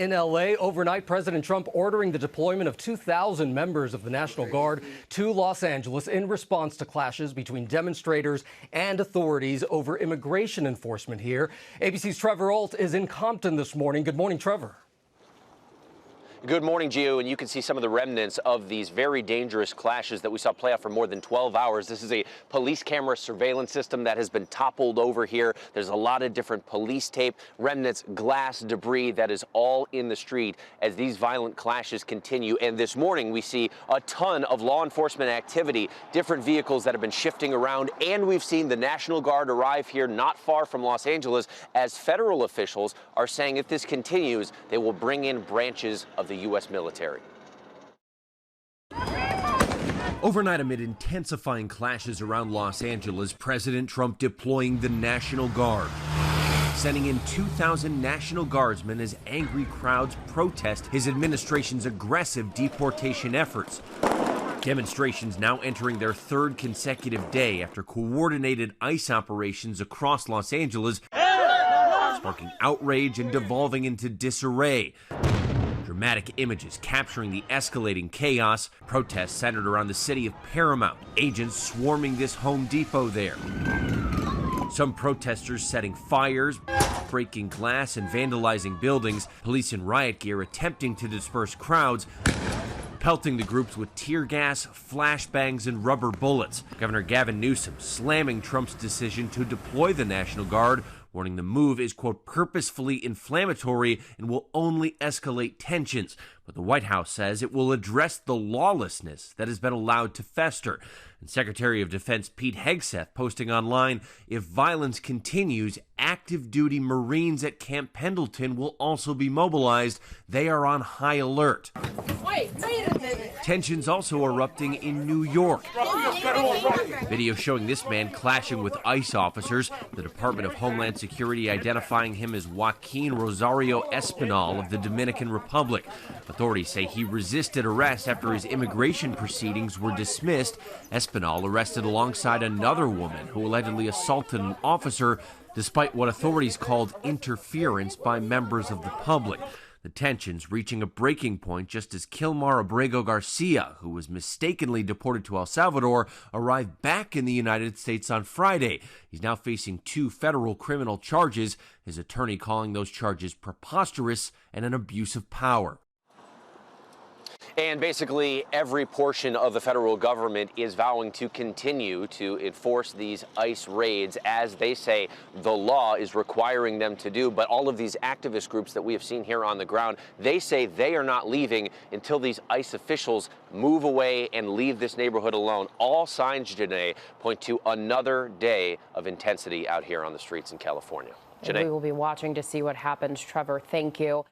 In L.A. overnight, President Trump ordering the deployment of 2,000 members of the National Guard to Los Angeles in response to clashes between demonstrators and authorities over immigration enforcement here. ABC's Trevor Ault is in Compton this morning. Good morning, Trevor. Good morning, Gio, and you can see some of the remnants of these very dangerous clashes that we saw play out for more than 12 hours. This is a police camera surveillance system that has been toppled over here. There's a lot of different police tape, remnants, glass, debris that is all in the street as these violent clashes continue. And this morning we see a ton of law enforcement activity, different vehicles that have been shifting around, and we've seen the National Guard arrive here not far from Los Angeles as federal officials are saying if this continues, they will bring in branches of the U.S. military. Overnight, amid intensifying clashes around Los Angeles, President Trump deploying the National Guard, sending in 2,000 National Guardsmen as angry crowds protest his administration's aggressive deportation efforts. Demonstrations now entering their third consecutive day after coordinated ICE operations across Los Angeles, sparking outrage and devolving into disarray. Dramatic images capturing the escalating chaos. Protests centered around the city of Paramount. Agents swarming this Home Depot there. Some protesters setting fires, breaking glass and vandalizing buildings. Police in riot gear attempting to disperse crowds, pelting the groups with tear gas, flashbangs, and rubber bullets. Governor Gavin Newsom slamming Trump's decision to deploy the National Guard, warning the move is, quote, purposefully inflammatory and will only escalate tensions. But the White House says it will address the lawlessness that has been allowed to fester. And Secretary of Defense Pete Hegseth posting online, if violence continues, active duty Marines at Camp Pendleton will also be mobilized. They are on high alert. Wait a minute. Tensions also erupting in New York. Video showing this man clashing with ICE officers. The Department of Homeland Security identifying him as Joaquin Rosario Espinal of the Dominican Republic. Authorities say he resisted arrest after his immigration proceedings were dismissed. Espinal arrested alongside another woman who allegedly assaulted an officer despite what authorities called interference by members of the public. The tensions reaching a breaking point just as Kilmar Abrego Garcia, who was mistakenly deported to El Salvador, arrived back in the United States on Friday. He's now facing 2 federal criminal charges, his attorney calling those charges preposterous and an abuse of power. And basically every portion of the federal government is vowing to continue to enforce these ICE raids as they say the law is requiring them to do. But all of these activist groups that we have seen here on the ground, they say they are not leaving until these ICE officials move away and leave this neighborhood alone. All signs, Janae, point to another day of intensity out here on the streets in California. We will be watching to see what happens. Trevor, thank you.